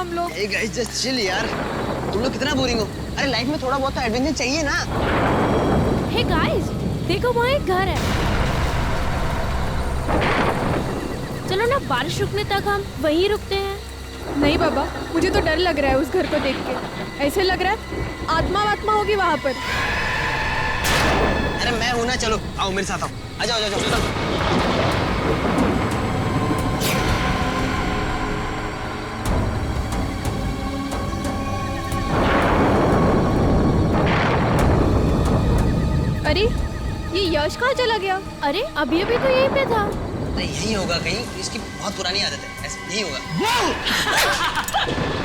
हम लोग। Hey guys, just chill यार। तुम लोग कितना बोरिंग हो। अरे लाइफ में थोड़ा बहुत तो एडवेंचर चाहिए ना। Hey guys, देखो वहाँ एक घर है। चलो ना बारिश रुकने तक हम वहीं रुकते हैं। नहीं बाबा, मुझे तो डर लग रहा है उस घर को देख के। ऐसे लग रहा है आत्मा होगी वहाँ पर। अरे मैं हूँ ना, चलो आओ मेरे साथ आओ। आ जाओ, चलो। अरे ये यश कहाँ चला गया? अरे अभी तो यहीं पे था। अरे यही होगा कहीं, इसकी बहुत पुरानी आदत है, ऐसे नहीं होगा।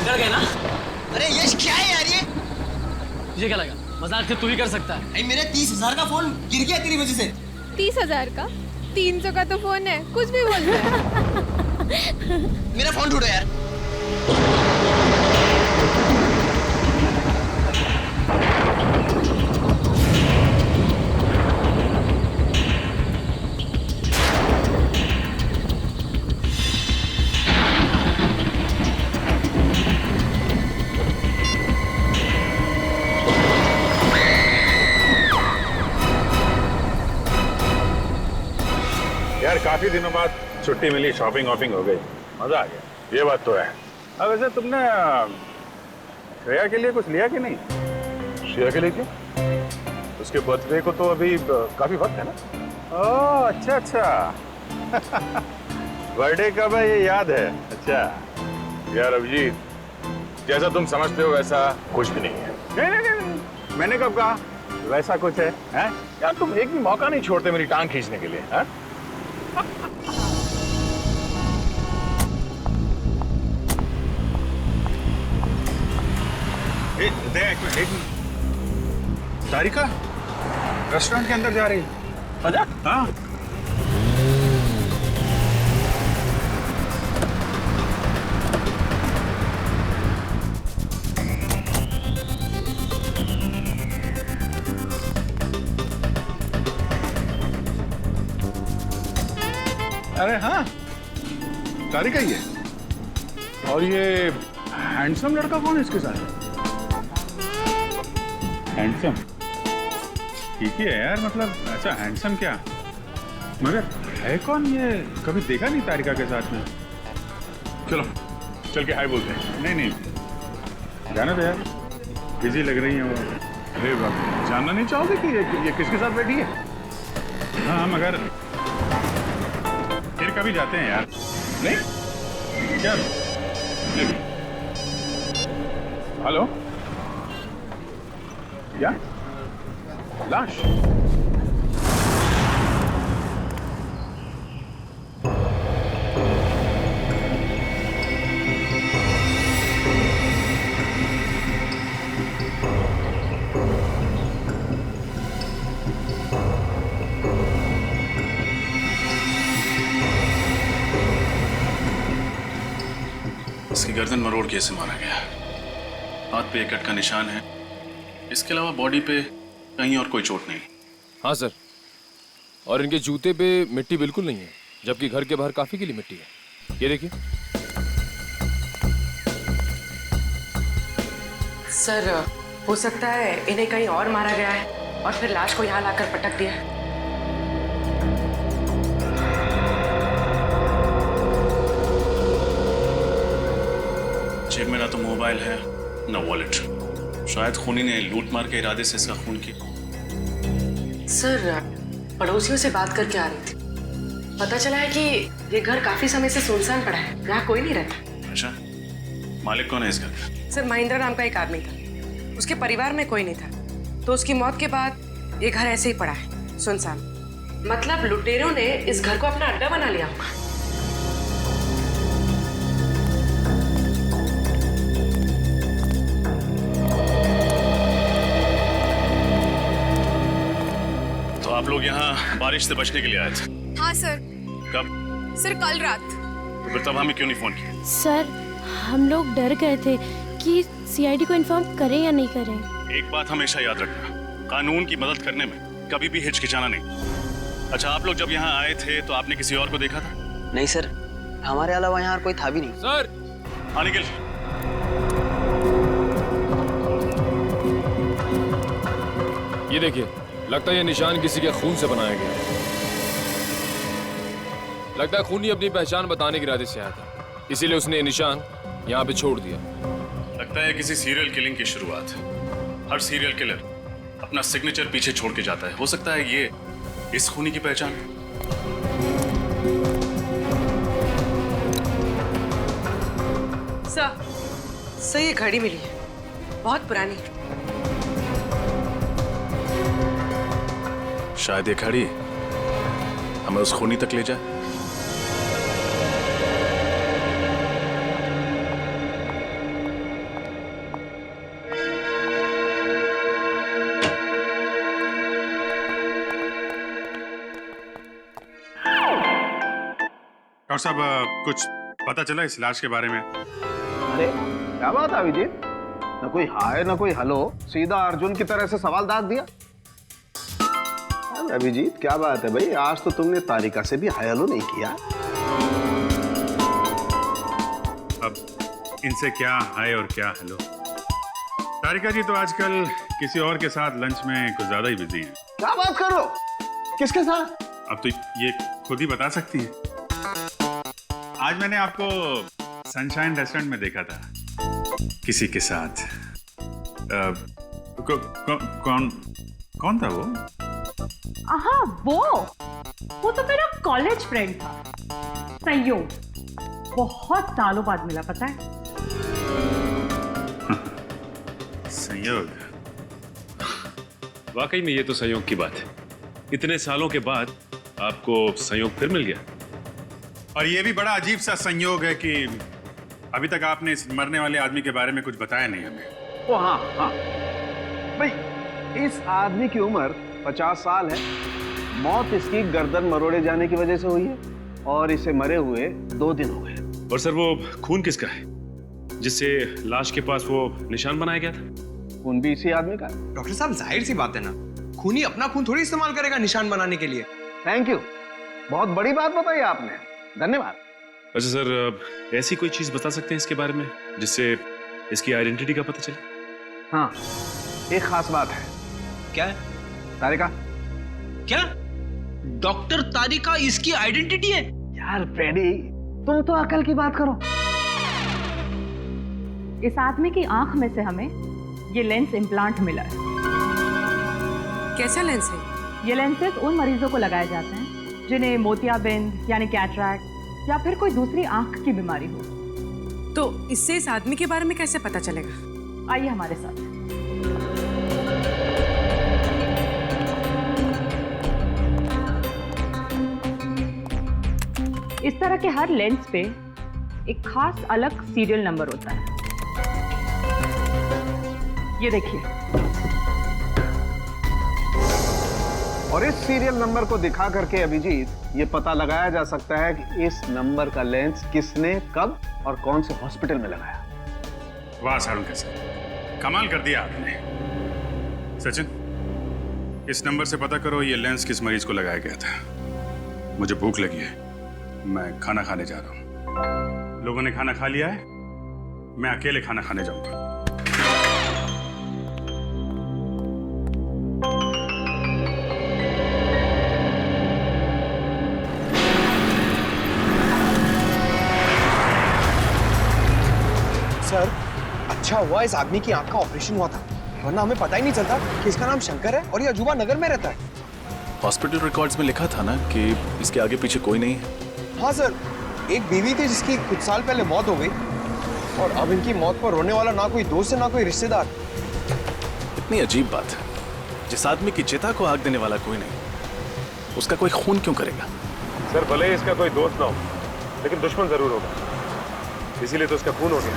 डर गए ना? अरे यश क्या है यार ये? तुझे क्या लगा मजाक से तू ही कर सकता है? भाई मेरे 30,000 का फोन गिर गया तेरी वजह से। 30,000 का? 300 का तो फोन है, कुछ भी बोल रहा है। मेरा फोन ढूंढो यार। यार काफी दिनों बाद छुट्टी मिली, शॉपिंग वॉपिंग हो गई, मजा आ गया। ये बात तो है। अब वैसे तुमने श्रेया के लिए कुछ लिया कि नहीं? श्रेया के लिए क्यों? उसके बर्थडे को तो अभी काफी वक्त है ना। ओह अच्छा बर्थडे कब है ये याद है? अच्छा यार अभिजीत, जैसा तुम समझते हो वैसा कुछ भी नहीं है। नहीं, मैंने कब कहा वैसा कुछ है, हैं? यार तुम एक भी मौका नहीं छोड़ते मेरी टांग खींचने के लिए, हैं? एक तारिका रेस्टोरेंट के अंदर जा रही है। आजा। हाँ अरे हाँ तारिका ही है। और ये हैंडसम लड़का कौन है इसके साथ? हैंडसम ठीक ही है यार, मतलब अच्छा हैंडसम क्या, मगर है कौन ये? कभी देखा नहीं तारिका के साथ में। चलो चल के हाय बोलते हैं। नहीं जाना तो यार, बिजी लग रही है वो। अरे बाप, जानना नहीं चाहोगे कि ये किसके साथ बैठी है? हाँ मगर फिर कभी जाते हैं यार। नहीं क्या? हेलो क्या लाश? इसकी गर्दन मरोड़ के इसे मारा गया। हाथ पे एक कट का निशान है, इसके अलावा बॉडी पे कहीं और कोई चोट नहीं। हाँ सर, और इनके जूते पे मिट्टी बिल्कुल नहीं है, जबकि घर के बाहर काफी गीली मिट्टी है। ये देखिए। सर हो सकता है इन्हें कहीं और मारा गया है और फिर लाश को यहाँ लाकर पटक दिया है। जेब में ना तो मोबाइल है ना वॉलेट। शायद खूनी ने लूट मार के इरादे से इसका खून किया। सर पड़ोसियों से बात करके आ रही थी, पता चला है कि ये घर काफी समय से सुनसान पड़ा है, यहाँ कोई नहीं रहता। अच्छा, मालिक कौन है इस घर का? सर महेंद्र नाम का एक आदमी था, उसके परिवार में कोई नहीं था, तो उसकी मौत के बाद ये घर ऐसे ही पड़ा है सुनसान। मतलब लुटेरों ने इस घर को अपना अड्डा बना लिया होगा। आप लोग यहाँ बारिश से बचने के लिए आए थे? हाँ सर। कब? सर कल रात। तो फिर तब हमें क्यों नहीं फोन किया? सर हम लोग डर गए थे कि सीआईडी को इन्फॉर्म करें या नहीं करें। एक बात हमेशा याद रखना, कानून की मदद करने में कभी भी हिचकिचाना नहीं। अच्छा, आप लोग जब यहाँ आए थे तो आपने किसी और को देखा था? नहीं सर, हमारे अलावा यहाँ कोई था भी नहीं। सर हाँ निखिल, ये देखिए, लगता है ये निशान किसी के खून से बनाया गया। लगता है खूनी अपनी पहचान बताने के इरादे से आया था, इसीलिए उसने ये निशान यहाँ पे छोड़ दिया। लगता है किसी सीरियल किलिंग की शुरुआत है। हर सीरियल किलर अपना सिग्नेचर पीछे छोड़ के जाता है। हो सकता है ये इस खूनी की पहचान है। सर ये घड़ी मिली है, बहुत पुरानी। शायद ये घड़ी हमें उस खूनी तक ले जाए। डॉक्टर साहब, कुछ पता चला इस लाश के बारे में? अरे क्या बात है अभिजीत, न कोई हाय न कोई हेलो, सीधा अर्जुन की तरह से सवाल दाग दिया। अरे अभिजीत क्या बात है भाई, आज तो तुमने तारिका से भी हाय हेलो नहीं किया। अब इनसे क्या हाय और क्या हेलो। तारिका जी तो आजकल किसी और के साथ लंच में कुछ ज्यादा ही बिजी हैं। क्या बात कर रहे हो, किसके साथ? अब तो ये खुद ही बता सकती हैं। आज मैंने आपको सनशाइन रेस्टोरेंट में देखा था किसी के साथ। कौन था वो? हाँ वो तो मेरा कॉलेज फ्रेंड था, संयोग। बहुत सालों बाद मिला, पता है। संयोग? वाकई में ये तो संयोग की बात है। इतने सालों के बाद आपको संयोग फिर मिल गया। और ये भी बड़ा अजीब सा संयोग है कि अभी तक आपने इस मरने वाले आदमी के बारे में कुछ बताया नहीं हमें। ओ हाँ भाई, इस आदमी की उम्र 50 साल है। मौत इसकी गर्दन मरोड़े जाने की वजह से हुई है और इसे मरे हुए 2 दिन हो गए। और सर वो खून किसका है जिससे लाश के पास वो निशान बनाया गया था? खून भी इसी आदमी का। डॉक्टर साहब जाहिर सी बात है ना, खूनी अपना खून थोड़ी इस्तेमाल करेगा निशान बनाने के लिए। थैंक यू, बहुत बड़ी बात बताई आपने, धन्यवाद। अच्छा सर, ऐसी कोई चीज बता सकते हैं इसके बारे में जिससे इसकी आइडेंटिटी का पता चले? हाँ, एक खास बात है। क्या है? तारिका। क्या? डॉक्टर तारिका इसकी आइडेंटिटी है? यार फ्रेडी, तुम तो अकल की बात करो। इस आदमी की आंख में से हमें ये लेंस इम्प्लांट मिला है। कैसा लेंस है? ये लेंसेज उन मरीजों को लगाए जाते हैं जिन्हें मोतियाबिंद यानी कैटरैक्ट या फिर कोई दूसरी आंख की बीमारी हो। तो इससे इस आदमी के बारे में कैसे पता चलेगा? आइए हमारे साथ। इस तरह के हर लेंस पे एक खास अलग सीरियल नंबर होता है। ये देखिए। और इस सीरियल नंबर को दिखा करके अभिजीत ये पता लगाया जा सकता है कि इस नंबर का लेंस किसने कब और कौन से हॉस्पिटल में लगाया। वाह सारुण कैसे कमाल कर दिया आपने। सचिन, इस नंबर से पता करो ये लेंस किस मरीज को लगाया गया था। मुझे भूख लगी है, मैं खाना खाने जा रहा हूँ। लोगों ने खाना खा लिया है, मैं अकेले खाना खाने जाऊंगा। सर, अच्छा हुआ इस आदमी की आंख का ऑपरेशन हुआ था, वरना हमें पता ही नहीं चलता कि इसका नाम शंकर है और ये अजूबा नगर में रहता है। हॉस्पिटल रिकॉर्ड्स में लिखा था ना कि इसके आगे पीछे कोई नहीं है। हाँ सर, एक बीवी थी जिसकी कुछ साल पहले मौत हो गई और अब इनकी मौत पर रोने वाला ना कोई दोस्त है ना कोई रिश्तेदार। इतनी अजीब बात है, जिस आदमी की चिता को आग देने वाला कोई नहीं, उसका कोई खून क्यों करेगा? सर, भले इसका कोई दोस्त ना हो, लेकिन दुश्मन जरूर होगा, इसीलिए तो उसका खून हो गया।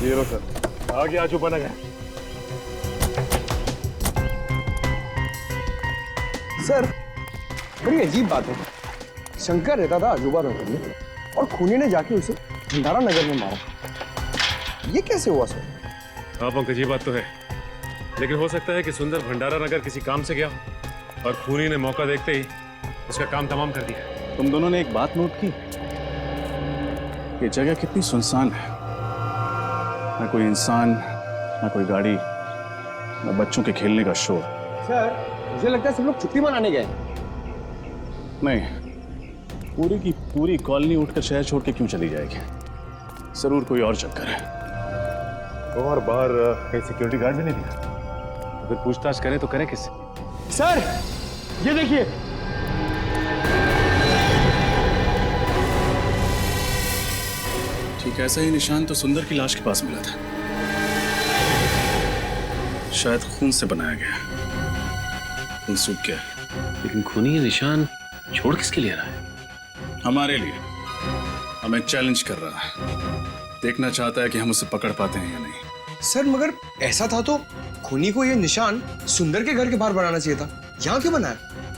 ये लो सर, आगे अजूबा नगर। सर, बड़ी अजीब बात है, शंकर रहता था अजूबा नगर में और खूनी ने जाके उसे भंडारा नगर में मारा। ये कैसे हुआ सर? हाँ पंकज, ये बात तो है, लेकिन हो सकता है कि सुंदर भंडारा नगर किसी काम से गया और खूनी ने मौका देखते ही उसका काम तमाम कर दिया। तुम दोनों ने एक बात नोट की, ये जगह कितनी सुनसान है, ना कोई इंसान, ना कोई गाड़ी, ना बच्चों के खेलने का शोर। सर मुझे लगता है सब लोग छुट्टी मनाने गए। नहीं, पूरी की पूरी कॉलोनी उठकर शहर छोड़ के क्यों चली जाएगी? जरूर कोई और चक्कर है। और बाहर कहीं सिक्योरिटी गार्ड भी नहीं दिखा, अगर पूछताछ करें तो करें किससे? सर ये देखिए, ठीक ऐसा ही निशान तो सुंदर की लाश के पास मिला था, शायद खून से बनाया गया। खून सूख गया, लेकिन खूनी ये निशान छोड़ किसके लिए रहा है? हमारे लिए। हमें चैलेंज कर रहा है, देखना चाहता है कि हम उसे पकड़ पाते हैं या नहीं। सर मगर ऐसा था तो खूनी को ये निशान सुंदर के घर के बाहर बनाना चाहिए था। यहाँ क्यों बनाया?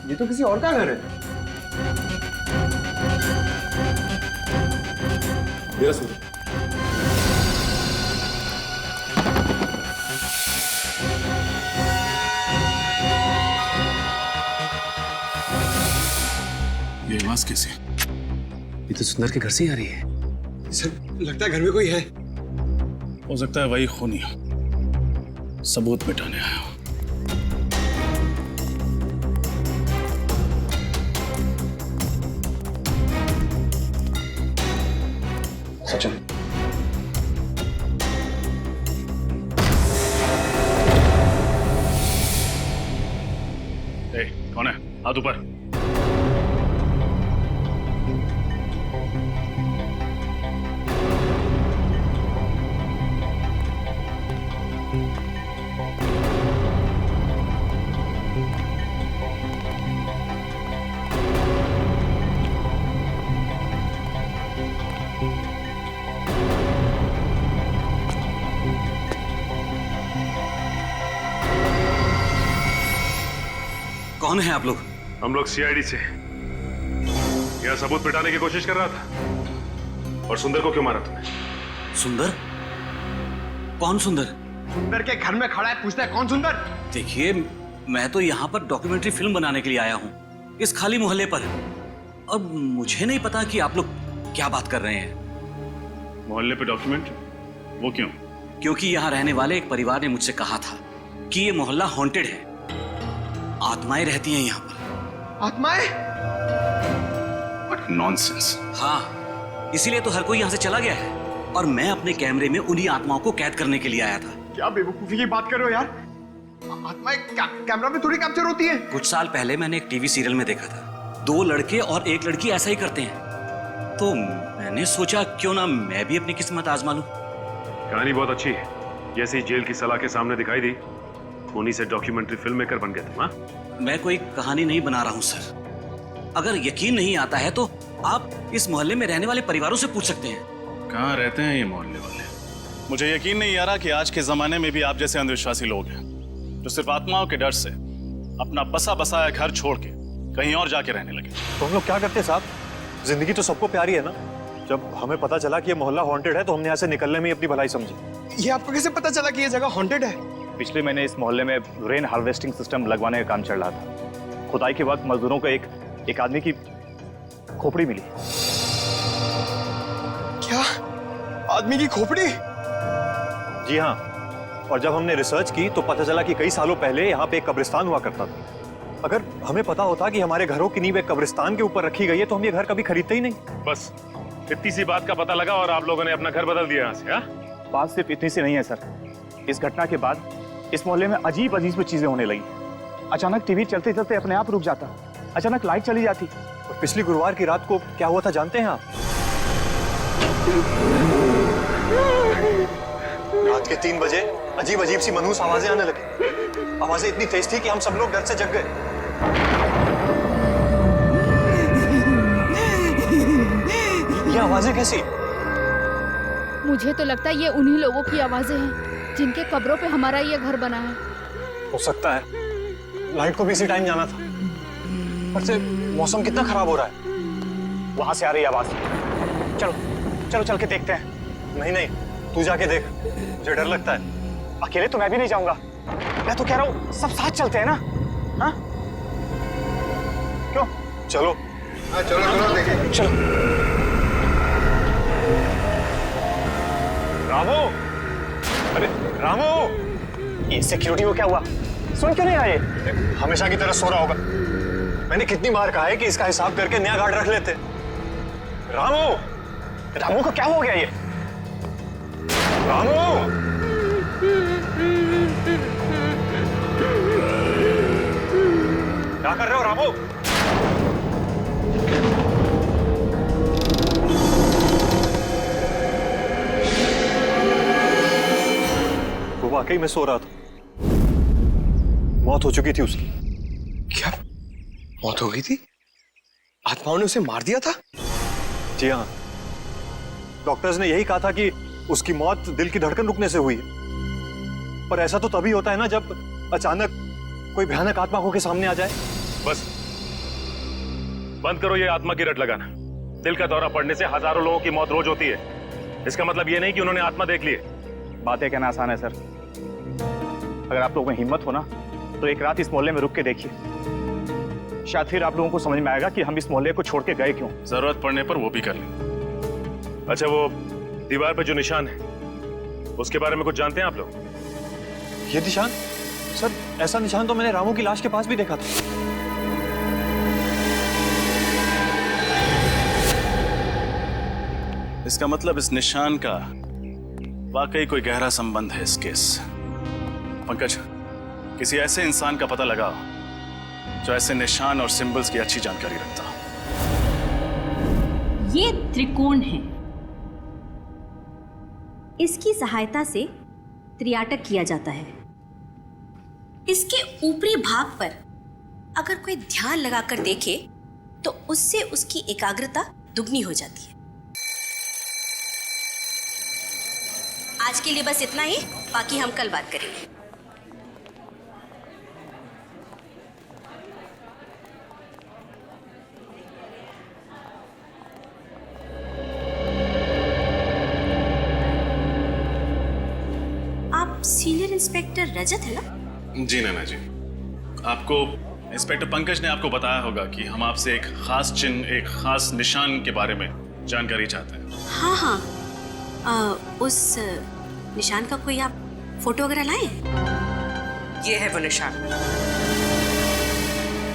ये तो किसी और का घर है। मेरा सुंदर। ये आवाज कैसे? ये तो सुंदर के घर से ही आ रही है। सर लगता है घर में कोई है। हो सकता है वही खूनी हो, सबूत मिटाने आया हो। सचिन, कौन है? हाथ ऊपर। कौन है आप लोग? हम लोग सीआईडी से। यह सबूत मिटाने की कोशिश कर रहा था। और सुंदर को क्यों मारा तुमने? सुंदर? कौन सुंदर? सुंदर के घर में खड़ा है, पूछता है कौन सुंदर? देखिए, मैं तो यहाँ पर डॉक्यूमेंट्री फिल्म बनाने के लिए आया हूँ, इस खाली मोहल्ले पर। और मुझे नहीं पता कि आप लोग क्या बात कर रहे हैं। मोहल्ले पे डॉक्यूमेंट्री? वो क्यों? क्योंकि यहाँ रहने वाले एक परिवार ने मुझसे कहा था कि ये मोहल्ला हॉन्टेड है, आत्माएं रहती हैं यहाँ पर। आत्माएं? नॉनसेंस। हाँ, इसीलिए तो हर कोई यहाँ से चला गया है और मैं अपने कैमरे में उन्हीं आत्माओं को कैद करने के लिए आया था। क्या बेवकूफी की बात कर रहे हो यार? आत्माएं कैमरा में थोड़ी कैप्चर होती है। कुछ साल पहले मैंने एक टीवी सीरियल में देखा था, 2 लड़के और 1 लड़की ऐसा ही करते हैं। तो मैंने सोचा क्यों ना मैं भी अपनी किस्मत आजमा लूं। कहानी बहुत अच्छी है, जैसे ही जेल की सलाह के सामने दिखाई दी, खूनी से डॉक्यूमेंट्री फिल्म मेकर बन गया तुम। हाँ? मैं कोई कहानी नहीं बना रहा हूँ सर। अगर यकीन नहीं आता है तो आप इस मोहल्ले में रहने वाले परिवारों से पूछ सकते हैं। कहाँ रहते हैं ये मोहल्ले वाले? मुझे यकीन नहीं आ रहा कि आज के जमाने में भी आप जैसे अंधविश्वासी लोग हैं जो सिर्फ आत्माओं के डर से अपना बसा बसाया घर छोड़ के कहीं और जाके रहने लगे। तो हम लोग क्या करते साहब? जिंदगी तो सबको प्यारी है ना। जब हमें पता चला कि ये मोहल्ला हॉन्टेड है तो हमने यहाँ से निकलने में ही अपनी भलाई समझी। ये आपको कैसे पता चला कि ये जगह हॉन्टेड है? पिछले महीने इस मोहल्ले में रेन हार्वेस्टिंग सिस्टम लगवाने का काम चल रहा था। खुदाई के वक्त मजदूरों को एक आदमी की खोपड़ी मिली। क्या? आदमी की खोपड़ी? जी हाँ, और जब हमने रिसर्च की तो पता चला कि कई सालों पहले यहाँ पे एक कब्रिस्तान हुआ करता था। अगर हमें पता होता कि हमारे घरों की नींव एक कब्रिस्तान के ऊपर रखी गई है तो हम ये घर कभी खरीदते ही नहीं। बस इतनी सी बात का पता लगा और आप लोगों ने अपना घर बदल दिया यहाँ से। हाँ? बात सिर्फ इतनी सी नहीं है सर। इस घटना के बाद इस मोहल्ले में अजीब अजीब चीजें होने लगी। अचानक टीवी चलते चलते अपने आप रुक जाता, अचानक लाइट चली जाती। और पिछली गुरुवार की रात को क्या हुआ था जानते हैं आप? रात के 3 बजे अजीब अजीब सी मनहूस आवाजें आने लगी। आवाजें इतनी तेज थी कि हम सब लोग डर से जग गए। ये आवाजें कैसी? मुझे तो लगता है ये उन्हीं लोगों की आवाजें हैं जिनके कब्रों पे हमारा ये घर बना है। हो सकता है। लाइट को भी इसी टाइम जाना था। पर से मौसम कितना खराब हो रहा है। वहां से आ रही आवाज। चलो चलो चल के देखते हैं। नहीं नहीं, तू जाके देख, मुझे डर लगता है। अकेले तो मैं भी नहीं जाऊंगा। मैं तो कह रहा हूँ सब साथ चलते हैं ना। हाँ क्यों? चलो। हाँ चलो चलो देखें। चलो। रामू, अरे रामू, ये सिक्योरिटी को क्या हुआ? सुन क्यों नहीं आए? हमेशा की तरह सो रहा होगा। मैंने कितनी बार कहा है कि इसका हिसाब करके नया गार्ड रख लेते। रामू, रामू को क्या हो गया ये? रामू, क्या कर रहे हो रामू? वो वाकई में सो रहा था। मौत हो चुकी थी उसकी। क्या मौत हो गई थी? आत्माओं ने उसे मार दिया था? जी हाँ, डॉक्टर्स ने यही कहा था कि उसकी मौत दिल की धड़कन रुकने से हुई है। पर ऐसा तो तभी होता है ना जब अचानक कोई भयानक आत्मा होकर सामने आ जाए। बस बंद करो ये आत्मा की रट लगाना। दिल का दौरा पड़ने से हजारों लोगों की मौत रोज होती है। इसका मतलब ये नहीं कि उन्होंने आत्मा देख ली है। बातें कहना आसान है सर। अगर आप लोगों में हिम्मत हो ना तो एक रात इस मोहल्ले में रुक के देखिए। शायद फिर आप लोगों को समझ में आएगा कि हम इस मोहल्ले को छोड़ के गए क्यों। जरूरत पड़ने पर वो भी कर लें। अच्छा, वो दीवार पे जो निशान है उसके बारे में कुछ जानते हैं आप लोग? ये निशान? सर ऐसा निशान तो मैंने रामू की लाश के पास भी देखा था। इसका मतलब इस निशान का वाकई कोई गहरा संबंध है इस केस। पंकज, किसी ऐसे इंसान का पता लगाओ जो ऐसे निशान और सिंबल्स की अच्छी जानकारी रखता हो। ये त्रिकोण है। इसकी सहायता से त्रियाटक किया जाता है। इसके ऊपरी भाग पर अगर कोई ध्यान लगाकर देखे तो उससे उसकी एकाग्रता दुगनी हो जाती है। आज के लिए बस इतना ही, बाकी हम कल बात करेंगे। आप सीनियर इंस्पेक्टर रजत है ना? जी नैना जी, आपको इंस्पेक्टर पंकज ने आपको बताया होगा कि हम आपसे एक खास चिन्ह, एक खास निशान के बारे में जानकारी चाहते हैं। हाँ हाँ, उस निशान का कोई आप फोटो वगैरह लाए? ये है वो निशान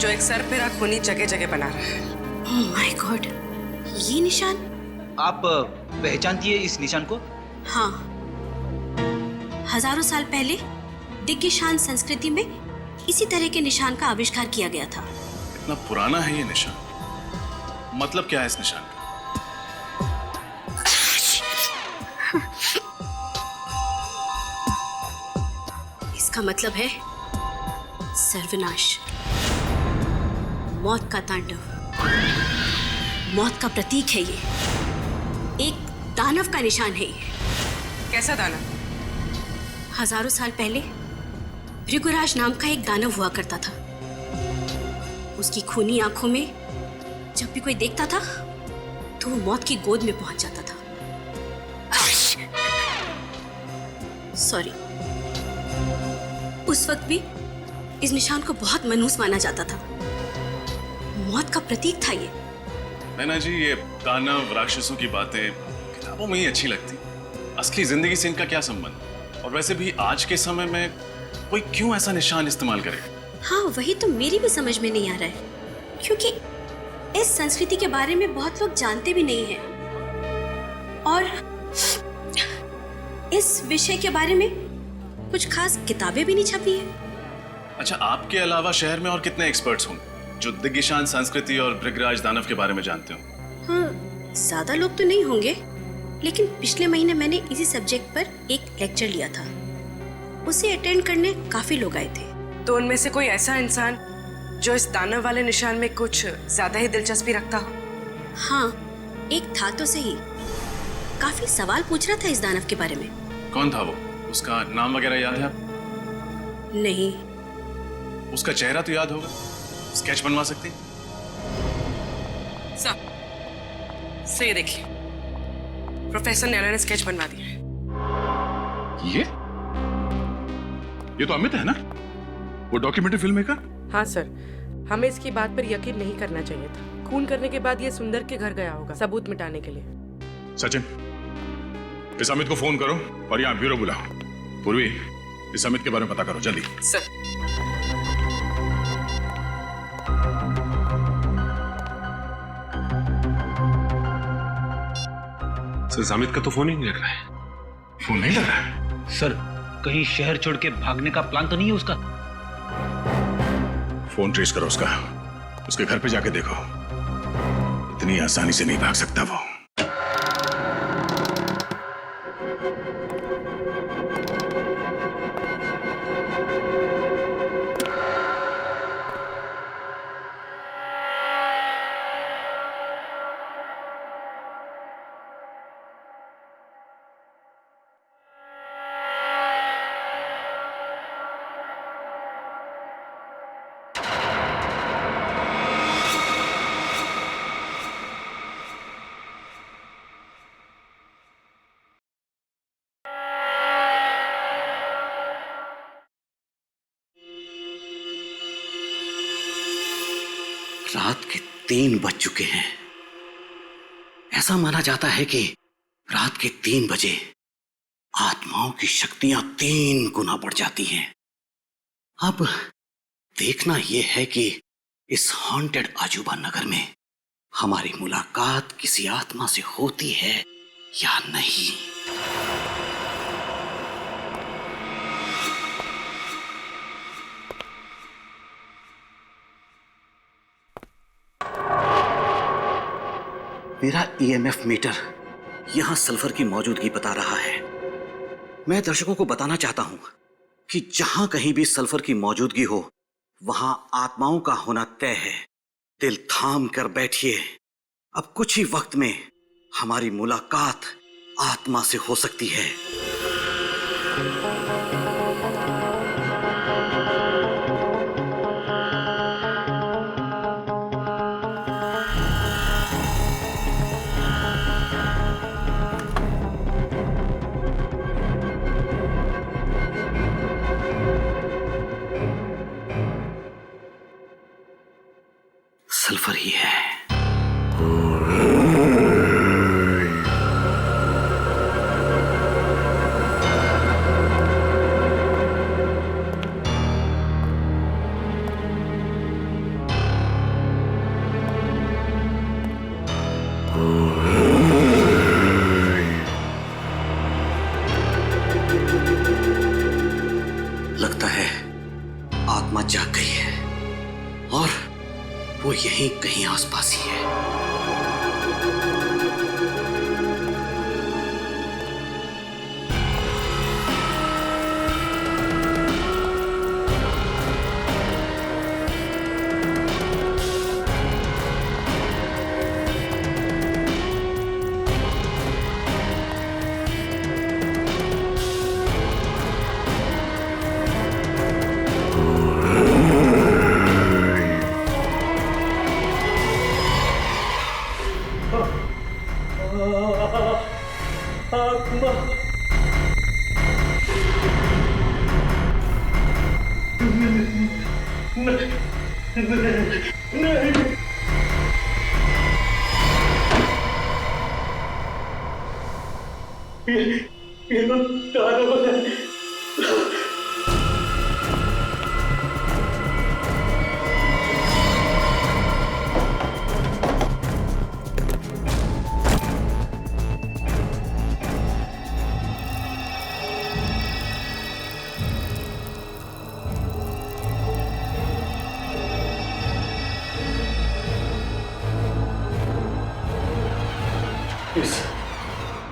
जो एक सरपेरा खूनी जगह जगह बना रहा है। ओह माय गॉड, ये निशान? आप पहचानती है इस निशान को? हाँ, हजारों साल पहले दिग्गिशान संस्कृति में इसी तरह के निशान का आविष्कार किया गया था। इतना पुराना है ये निशान? मतलब क्या है इस निशान का? इसका मतलब है सर्वनाश, मौत का तांडव, मौत का प्रतीक है ये। एक दानव का निशान है ये। कैसा दानव? हजारों साल पहले भृगुराज नाम का एक दानव हुआ करता था। उसकी खूनी आंखों में जब भी कोई देखता था तो वो मौत की गोद में पहुंच जाता था। सॉरी। उस वक्त भी इस निशान को बहुत मनहूस माना जाता था। मौत का प्रतीक था ये। नैना जी, ये दानव राक्षसों की बातें किताबों में ही अच्छी लगती, असली जिंदगी से इनका क्या संबंध? और वैसे भी आज के समय में कोई क्यों ऐसा निशान इस्तेमाल करे? हाँ, वही तो मेरी भी समझ में नहीं आ रहा है, क्योंकि इस संस्कृति के बारे में बहुत लोग जानते भी नहीं हैं और इस विषय के बारे में कुछ खास किताबें भी नहीं छपी है। अच्छा, आपके अलावा शहर में और कितने एक्सपर्ट्स होंगे जो दिग्गिशान संस्कृति और भृगराज दानव के बारे में जानते हो? हाँ, ज्यादा लोग तो नहीं होंगे, लेकिन पिछले महीने मैंने इसी सब्जेक्ट पर एक लेक्चर लिया था। उसे अटेंड करने काफी लोग आए थे। तो उनमें से कोई ऐसा इंसान जो इस दानव वाले निशान में कुछ ज्यादा ही दिलचस्पी रखता हो? हाँ, एक था तो सही। काफी सवाल पूछ रहा था इस दानव के बारे में। कौन था वो? उसका नाम वगैरह याद है आप? नहीं। उसका चेहरा तो याद होगा, स्केच बनवा सकती? से देखिए, प्रोफेसर नैना ने स्केच बनवा दिया है। ये तो अमित है ना, वो डॉक्यूमेंट्री फिल्म मेकर। हाँ सर, हमें इसकी बात पर यकीन नहीं करना चाहिए था। खून करने के बाद ये सुंदर के घर गया होगा सबूत मिटाने के लिए। सचिन, इस अमित को फोन करो और यहाँ ब्यूरो बुलाओ। पूर्वी, इस अमित के बारे में पता करो जल्दी। सर। सर, अमित का तो फोन ही नहीं लग रहा है। फोन नहीं लग रहा है? सर, कहीं शहर छोड़ के भागने का प्लान तो नहीं है उसका? फोन ट्रेस करो उसका, उसके घर पे जाके देखो। इतनी आसानी से नहीं भाग सकता वो। रात के 3 बज चुके हैं। ऐसा माना जाता है कि रात के 3 बजे आत्माओं की शक्तियां 3 गुना बढ़ जाती हैं। अब देखना यह है कि इस हॉन्टेड अजूबा नगर में हमारी मुलाकात किसी आत्मा से होती है या नहीं। मेरा ईएमएफ मीटर यहां सल्फर की मौजूदगी बता रहा है। मैं दर्शकों को बताना चाहता हूं कि जहां कहीं भी सल्फर की मौजूदगी हो वहां आत्माओं का होना तय है। दिल थाम कर बैठिए, अब कुछ ही वक्त में हमारी मुलाकात आत्मा से हो सकती है। सल्फर ही है। लगता है आत्मा जाग गई है और वो यहीं कहीं आसपास ही है।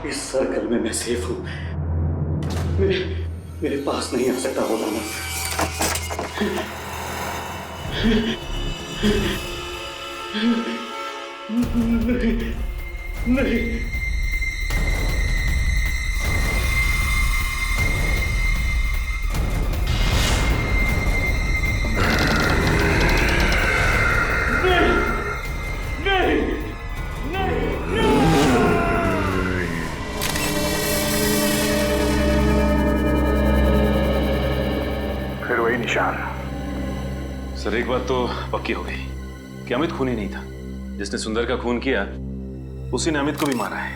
इस सर्कल में मैं सेफ हूं। मेरे पास नहीं आ सकता वो दानव। नहीं। वही निशान। सर एक बात तो पक्की हो गई कि अमित खूनी नहीं था। जिसने सुंदर का खून किया उसी ने अमित को भी मारा है।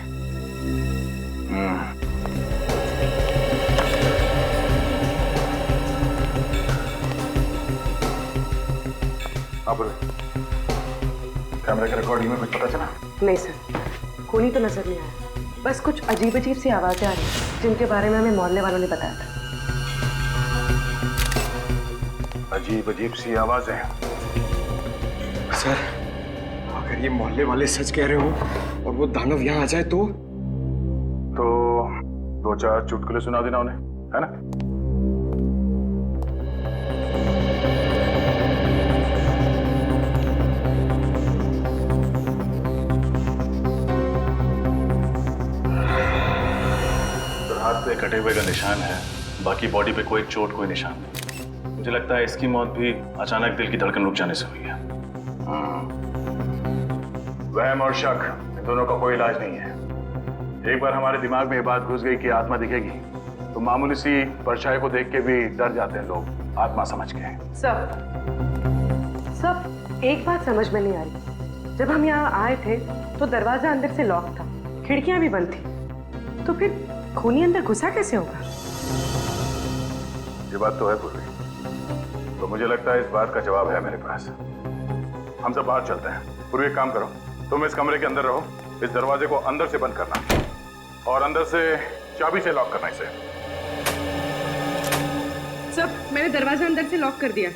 कैमरे के रिकॉर्डिंग में कुछ पता चला? नहीं सर, खूनी तो नजर नहीं आया। बस कुछ अजीब अजीब सी आवाजें आ रही हैं जिनके बारे में हमें मोहल्ले वालों ने बताया था। अजीब अजीब सी आवाजें। सर, अगर ये मोहल्ले वाले सच कह रहे हो और वो दानव यहाँ आ जाए तो 2-4 चुटकुले सुना देना उन्हें, है ना? हाथ पे कटे हुए का निशान है, बाकी बॉडी पे कोई चोट कोई निशान नहीं। मुझे लगता है इसकी मौत भी अचानक दिल की धड़कन रुक जाने से हुई है। वहम और शक, इन दोनों का कोई इलाज नहीं है। एक बार हमारे दिमाग में ये बात घुस गई कि आत्मा दिखेगी तो मामूली सी परछाई को देख के भी डर जाते हैं लोग, आत्मा समझ के। सब एक बात समझ में नहीं आ रही। जब हम यहाँ आए थे तो दरवाजा अंदर से लॉक था, खिड़कियां भी बंद थी, तो फिर खूनी अंदर घुसा कैसे होगा? ये बात तो है पूर्वी, तो मुझे लगता है इस बात का जवाब है मेरे पास। हम सब बाहर चलते हैं। पूर्वी एक काम करो, तुम इस कमरे के अंदर रहो, इस दरवाजे को अंदर से बंद करना और अंदर से चाबी से लॉक करना इसे। सब, मैंने दरवाजा अंदर से लॉक कर दिया।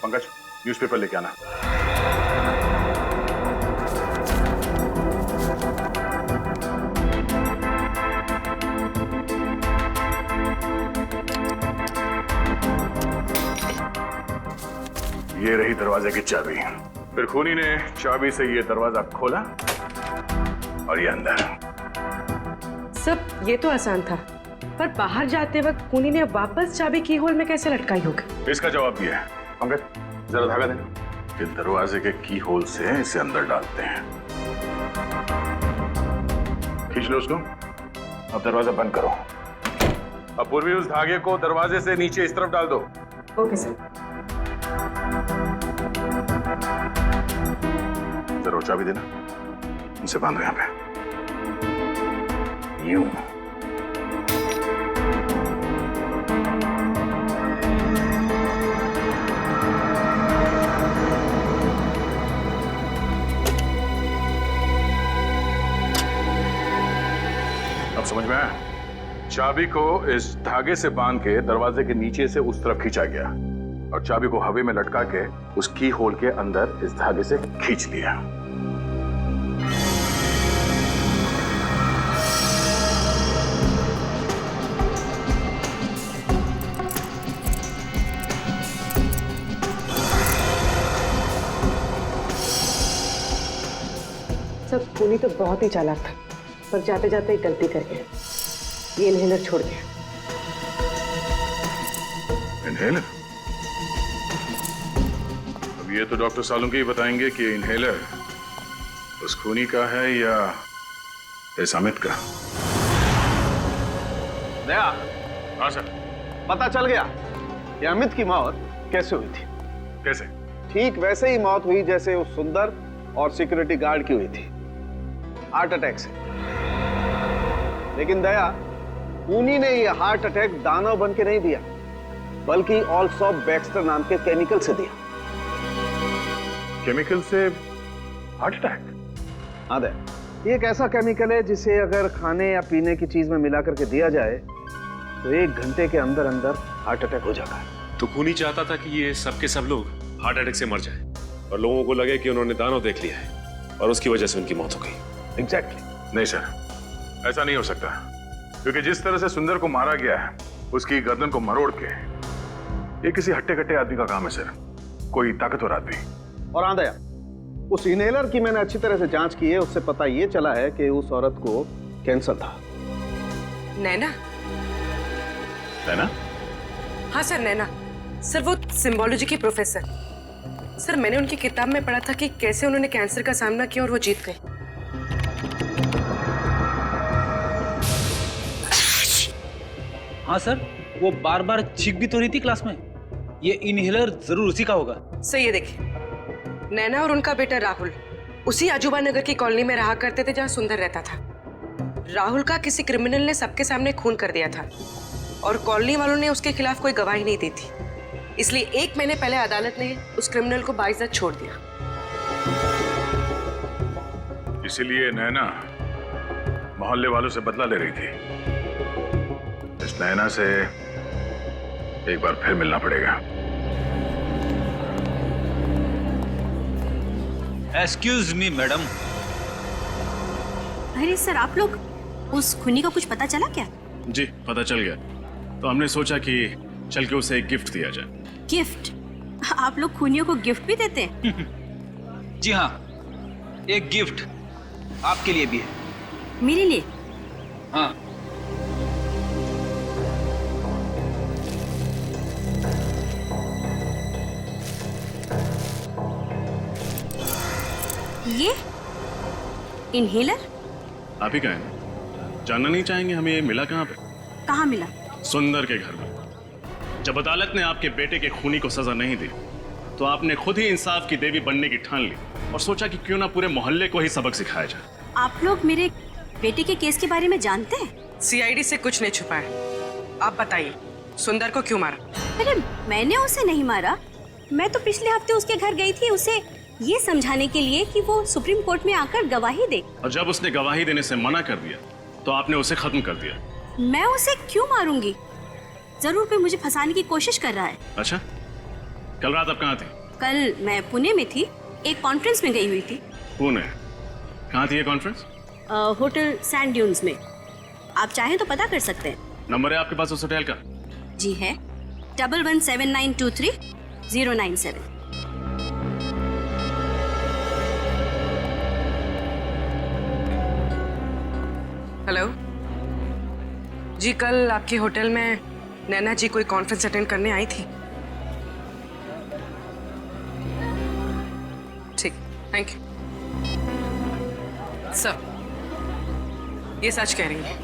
पंकज, न्यूज़पेपर लेके आना। ये रही दरवाजे की चाबी। फिर खूनी ने चाबी से ये दरवाजा खोला और ये अंदर। सब ये तो आसान था, पर बाहर जाते वक्त खूनी ने वापस चाबी की होल में कैसे लटकाई होगी? इसका जवाब भी है। पंकज, जरा धागा देना। इस दरवाजे के की होल से इसे अंदर डालते हैं। खींच लो उसको। अब दरवाजा बंद करो। अब पूर्वी उस धागे को दरवाजे से नीचे इस तरफ डाल दो। Okay sir. जरूर चाबी देना। उसे बांधो यहाँ पे। यूं। अब समझ में आया? चाबी को इस धागे से बांध के दरवाजे के नीचे से उस तरफ खींचा गया और चाबी को हवा में लटका के उस की होल के अंदर इस धागे से खींच लिया। सब, खूनी तो बहुत ही चालाक था, पर जाते जाते एक गलती कर गया। ये इनहेलर छोड़ गया। इनहेलर? अब ये तो डॉक्टर सालुंके ही बताएंगे कि इनहेलर उस खूनी का है या इस अमित का। दया। हाँ सर। पता चल गया कि अमित की मौत कैसे हुई थी। कैसे? ठीक वैसे ही मौत हुई जैसे उस सुंदर और सिक्योरिटी गार्ड की हुई थी, हार्ट अटैक से। लेकिन दया, खूनी ने यह हार्ट अटैक दानव बन के नहीं दिया, बल्कि ऑल्सो बैक्स्टर नाम के केमिकल से दिया। केमिकल से हार्ट अटैक? हाँ दया, ये एक ऐसा केमिकल है जिसे अगर खाने या पीने की चीज में मिला करके दिया जाए तो 1 घंटे के अंदर अंदर हार्ट अटैक हो जाता है। तो खूनी चाहता था कि ये सब के सब लोग हार्ट अटैक से मर जाए और लोगों को लगे कि उन्होंने दानव देख लिया है और उसकी वजह से उनकी मौत हो गई। एग्जैक्टली। नहीं सर, ऐसा नहीं हो सकता, क्योंकि जिस तरह से सुंदर को मारा गया है, उसकी गर्दन को मरोड़ के, ये किसी हट्टे कट्टे आदमी का काम है सर, कोई ताकतवर आदमी। और हाँ दया, उस इनहेलर की मैंने अच्छी तरह से जांच की है, उससे पता ये चला है कि उस औरत को कैंसर था। नैना? नैना? हाँ सर, नैना। सर, वो सिम्बोलॉजी की प्रोफेसर। सर, मैंने उनकी किताब में पढ़ा था कि कैसे उन्होंने कैंसर का सामना किया और वो जीत गए। हाँ सर, वो बार बार चीख भी तो रही थी क्लास में। ये इनहेलर जरूर उसी का होगा। सही है, देखिए नैना और उनका बेटा राहुल उसी अजूबा नगर की कॉलोनी में रहा करते थे जहाँ सुंदर रहता था। राहुल का किसी क्रिमिनल ने सबके सामने खून कर दिया था और कॉलोनी वालों ने उसके खिलाफ कोई गवाही नहीं दी थी, इसलिए 1 महीने पहले अदालत ने उस क्रिमिनल को बाइज्जत छोड़ दिया। इसीलिए नैना मोहल्ले वालों से बदला ले रही थी। इस नैना से एक बार फिर मिलना पड़ेगा। Excuse me madam. अरे सर, आप लोग उस खूनी का कुछ पता चला क्या? जी पता चल गया, तो हमने सोचा कि चल के उसे एक गिफ्ट दिया जाए। गिफ्ट? आप लोग खूनियों को गिफ्ट भी देते हैं? जी हाँ, एक गिफ्ट आपके लिए भी है। मेरे लिए? हाँ। ये इनहेलर? आप ही कहें, जानना नहीं चाहेंगे हमें ये मिला कहाँ पे? कहाँ मिला? सुंदर के घर में। जब अदालत ने आपके बेटे के खूनी को सजा नहीं दी तो आपने खुद ही इंसाफ की देवी बनने की ठान ली और सोचा कि क्यों ना पूरे मोहल्ले को ही सबक सिखाया जाए। आप लोग मेरे बेटे के केस के बारे में जानते हैं? सीआईडी से कुछ नहीं छुपा है। आप बताइए, सुंदर को क्यों मारा? अरे मैंने उसे नहीं मारा। मैं तो पिछले हफ्ते उसके घर गई थी उसे ये समझाने के लिए कि वो सुप्रीम कोर्ट में आकर गवाही दे। और जब उसने गवाही देने से मना कर दिया तो आपने उसे खत्म कर दिया। मैं उसे क्यों मारूंगी? जरूर कोई मुझे फंसाने की कोशिश कर रहा है। अच्छा, कल रात आप कहाँ थे? कल मैं पुणे में थी, एक कॉन्फ्रेंस में गई हुई थी। पुणे? कहाँ थी ये कॉन्फ्रेंस? होटल सैंड ड्यून्स में। आप चाहें तो पता कर सकते हैं। नंबर है आपके पास उस होटल का? जी है, 117923-097। हेलो जी, कल आपके होटल में नैना जी कोई कॉन्फ्रेंस अटेंड करने आई थी। ठीक, थैंक यू सर। ये सच कह रही है?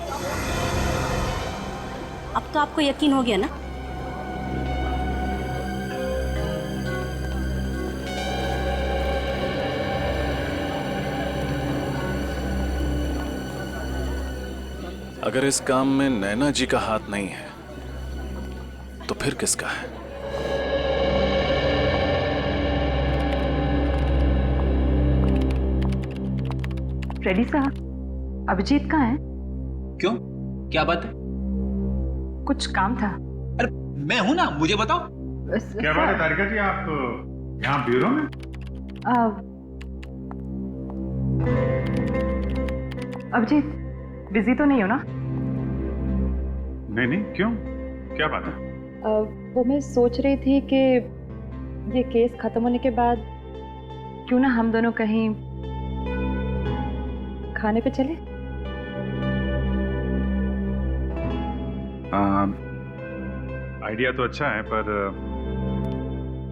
अब तो आपको यकीन हो गया ना? अगर इस काम में नैना जी का हाथ नहीं है तो फिर किसका है? रेडी साहब, अभिजीत कहाँ है? क्यों, क्या बात है? कुछ काम था। अरे मैं हूं ना, मुझे बताओ। क्या बात है तारिका जी, आप यहाँ ब्यूरो में? अभिजीत बिजी तो नहीं हो ना? नहीं, क्यों, क्या बात है? वो मैं सोच रही थी कि ये केस खत्म होने के बाद क्यों ना हम दोनों कहीं खाने पे चले? आइडिया तो अच्छा है, पर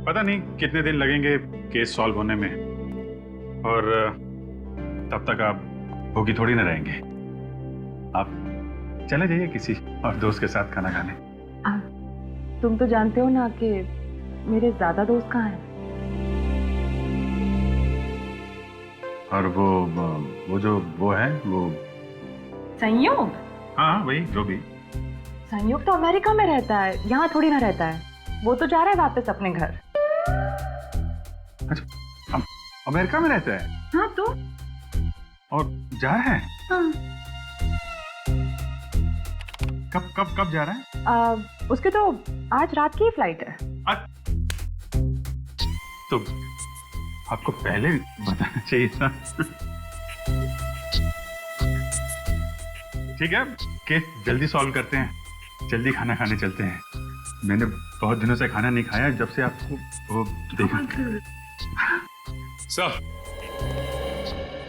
पता नहीं कितने दिन लगेंगे केस सॉल्व होने में, और तब तक आप भूखी थोड़ी ना रहेंगे। आप चले जाइए किसी और दोस्त के साथ खाना खाने। तुम तो जानते हो ना कि मेरे ज्यादा दोस्त कहाँ हैं। और वो है वो संयोग? हाँ वही, जो भी। संयोग तो अमेरिका में रहता है, यहाँ थोड़ी ना रहता है। वो तो जा रहा है वापस अपने घर। अच्छा, अमेरिका में रहता है? हाँ तो? और जा रहा है? हाँ। कब जा रहा है? उसके तो आज रात की फ्लाइट है। तो आपको पहले बताना चाहिए था। ठीक है, केस जल्दी सॉल्व करते हैं, जल्दी खाना खाने चलते हैं। मैंने बहुत दिनों से खाना नहीं खाया जब से आपको वो देखा। सर,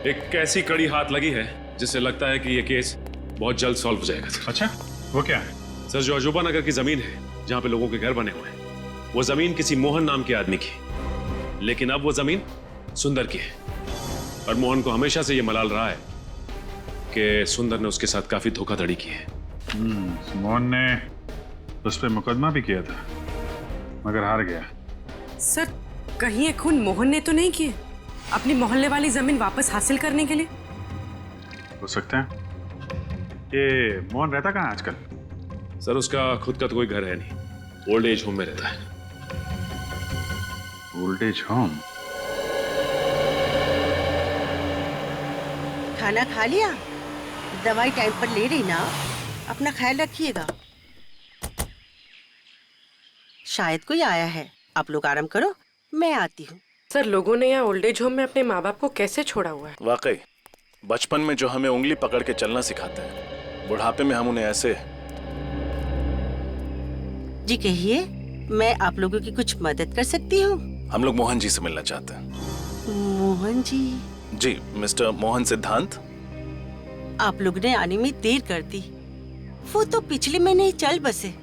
एक ऐसी कड़ी हाथ लगी है जिससे लगता है कि ये केस बहुत जल्द सॉल्व हो जाएगा। अच्छा, वो क्या है? सर, जो अजूबा नगर की जमीन है जहां पे लोगों के घर बने हुए हैं, वो जमीन किसी मोहन नाम के आदमी की, लेकिन अब वो जमीन सुंदर की है। और मोहन को हमेशा से ये मलाल रहा है कि सुंदर ने उसके साथ काफी धोखाधड़ी की है। मोहन ने उस पर मुकदमा भी किया था। मगर हार गया। सर, कहीं ये खून मोहन ने तो नहीं किए अपनी मोहल्ले वाली जमीन वापस हासिल करने के लिए? हो सकता है। ये मोहन रहता कहाँ आजकल? सर उसका खुद का तो कोई घर है नहीं, ओल्ड एज होम में रहता है। Old age home? खाना खा लिया? दवाई टाइम पर ले रही ना? अपना ख्याल रखिएगा। शायद कोई आया है, आप लोग आराम करो, मैं आती हूँ। सर, लोगों ने यहाँ ओल्ड एज होम में अपने माँ बाप को कैसे छोड़ा हुआ है? वाकई बचपन में जो हमें उंगली पकड़ के चलना सिखाते हैं, बुढ़ापे में हम उन्हें ऐसे। जी कहिए, मैं आप लोगों की कुछ मदद कर सकती हूँ? हम लोग मोहन जी से मिलना चाहते हैं। मोहन जी? जी, मिस्टर मोहन सिद्धांत। आप लोग ने आने में देर कर दी, वो तो पिछले महीने ही चल बसे।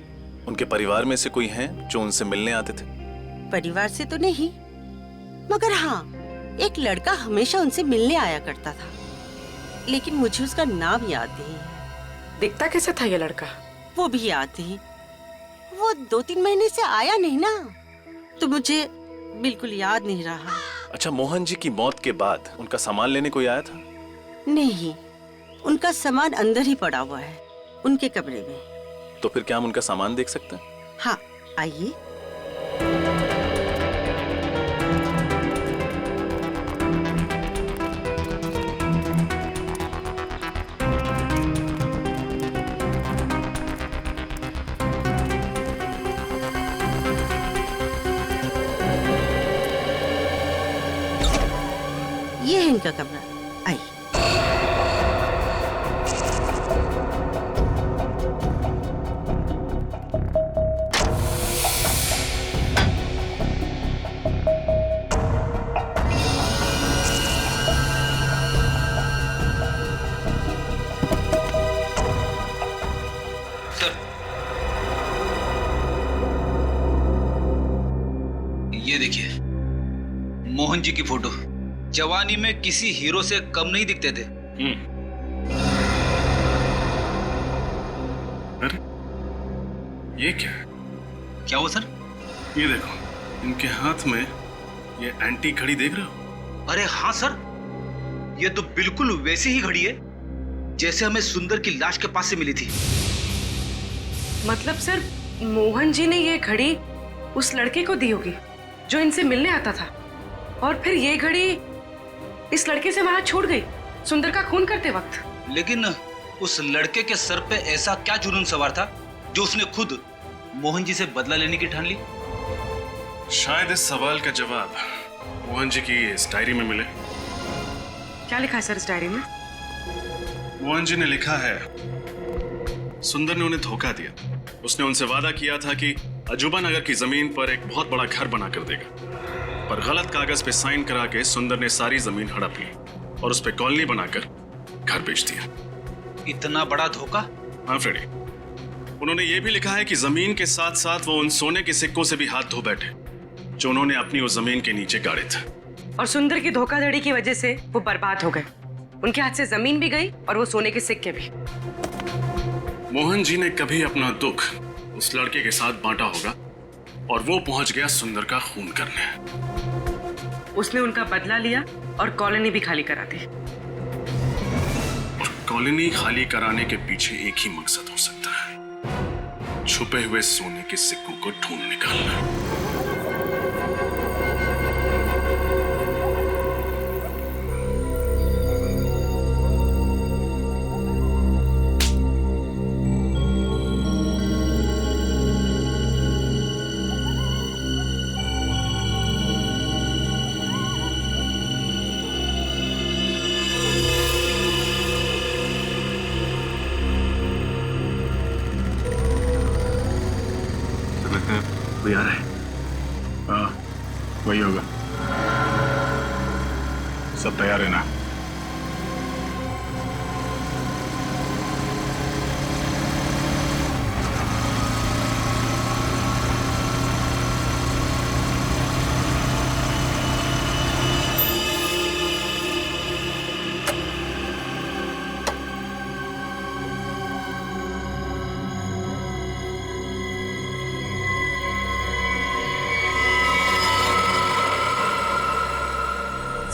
उनके परिवार में से कोई हैं जो उनसे मिलने आते थे? परिवार से तो नहीं, मगर हाँ, एक लड़का हमेशा उनसे मिलने आया करता था, लेकिन मुझे उसका नाम याद नहीं है। दिखता कैसे था ये लड़का? वो भी याद नहीं, वो 2-3 महीने से आया नहीं ना, तो मुझे बिल्कुल याद नहीं रहा। अच्छा, मोहन जी की मौत के बाद उनका सामान लेने कोई आया था? नहीं, उनका सामान अंदर ही पड़ा हुआ है, उनके कमरे में। तो फिर क्या हम उनका सामान देख सकते हैं? हाँ, आइए। ये है इनका कमरा, आइए। ये देखिए, मोहन जी की फोटो। जवानी में किसी हीरो से कम नहीं दिखते थे। अरे ये क्या? क्या हुआ सर? ये देखो, इनके हाथ में ये एंटी घड़ी देख रहे हो? अरे हाँ सर, ये तो बिल्कुल वैसी ही घड़ी है जैसे हमें सुंदर की लाश के पास से मिली थी। मतलब सर, मोहन जी ने ये घड़ी उस लड़के को दी होगी जो इनसे मिलने आता था, और फिर ये घड़ी इस लड़के से वहां छूट गई सुंदर का खून करते वक्त। लेकिन उस लड़के के सर पे ऐसा क्या जुनून सवार था जो उसने खुद मोहन जी से बदला लेने की ठान ली? शायद इस सवाल का जवाब मोहन जी की इस डायरी में मिले। क्या लिखा है सर इस डायरी में? मोहन जी ने लिखा है, सुंदर ने उन्हें धोखा दिया। उसने उनसे वादा किया था कि अजूबा नगर की जमीन पर एक बहुत बड़ा घर बना कर देगा, पर गलत कागज पे साइन करा के सुंदर ने सारी जमीन हड़प ली और उस पे कॉलोनी बनाकर घर बेच दिया। इतना बड़ा धोखा? हाँ फ्रेडी, उन्होंने ये भी लिखा है कि जमीन के साथ साथ वो उन सोने के सिक्कों से भी हाथ धो बैठे जो उन्होंने अपनी उस जमीन के नीचे गाड़े थे। और सुंदर की धोखाधड़ी की वजह से वो बर्बाद हो गए। उनके हाथ से जमीन भी गई और वो सोने के सिक्के भी। मोहन जी ने कभी अपना दुख उस लड़के के साथ बांटा होगा और वो पहुंच गया सुंदर का खून करने। उसने उनका बदला लिया और कॉलोनी भी खाली करा दी। और कॉलोनी खाली कराने के पीछे एक ही मकसद हो सकता है, छुपे हुए सोने के सिक्कों को ढूंढ निकालना। कोई आ रहा है? हाँ, वही होगा। सब तैयार है ना?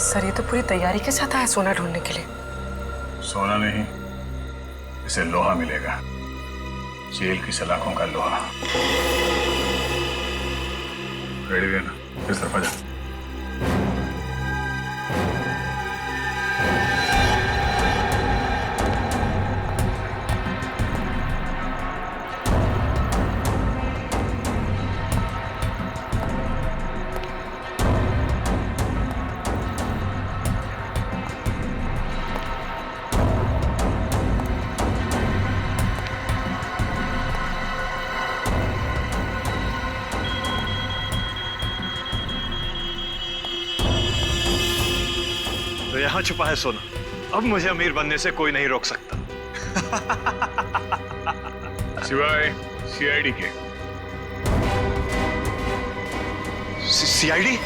सर ये तो पूरी तैयारी के साथ आया सोना ढूंढने के लिए। सोना नहीं, इसे लोहा मिलेगा, जेल की सलाखों का लोहा। रेडी रहना, इस तरफ आ जा। तो यहाँ छुपा है सोना, अब मुझे अमीर बनने से कोई नहीं रोक सकता। सिवाय सीआईडी के। सीआईडी?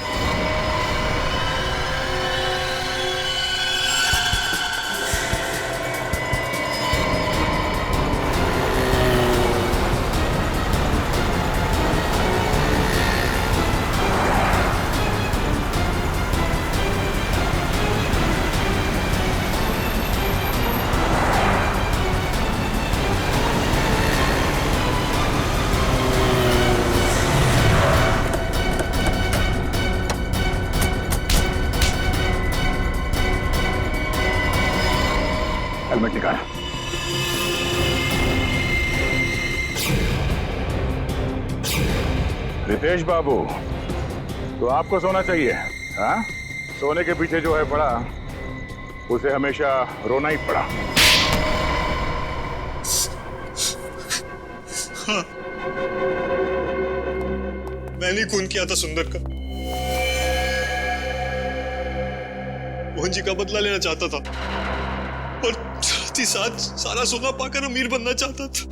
हेलमेट निकाल। रितेश बाबू, तो आपको सोना चाहिए? हाँ, सोने के पीछे जो है पड़ा, उसे हमेशा रोना ही पड़ा। हाँ, मैंने खून किया था सुंदर का। मोहन जी का बदला लेना चाहता था और साथ ही साथ सारा सोना पाकर अमीर बनना चाहता था।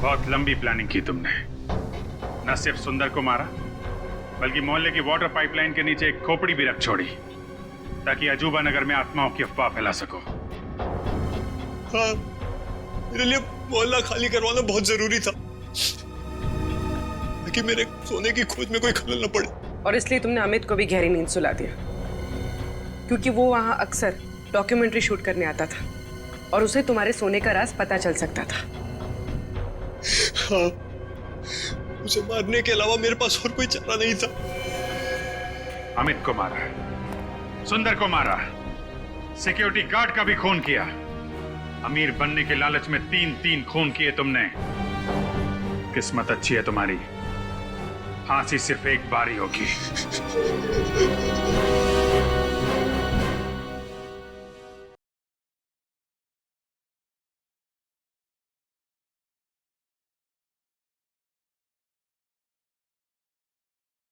बहुत लंबी प्लानिंग की तुमने। न सिर्फ सुंदर को मारा, बल्कि मोहल्ले की वाटर पाइपलाइन के नीचे एक खोपड़ी भी रख छोड़ी, ताकि अजूबा नगर में आत्माओं की अफवाह फैला सको। हाँ, मेरे लिए मोहल्ला खाली करवाना बहुत जरूरी था, ताकि मेरे सोने की खोज में कोई खलल न पड़े। और इसलिए तुमने अमित को भी गहरी नींद सुला दिया, क्योंकि वो वहां अक्सर डॉक्यूमेंट्री शूट करने आता था और उसे तुम्हारे सोने का राज पता चल सकता था। हाँ, उसे मारने के अलावा मेरे पास और कोई चारा नहीं था। अमित को मारा, सुंदर को मारा, सिक्योरिटी गार्ड का भी खून किया। अमीर बनने के लालच में 3-3 खून किए तुमने। किस्मत अच्छी है तुम्हारी, फांसी सिर्फ एक बार ही होगी।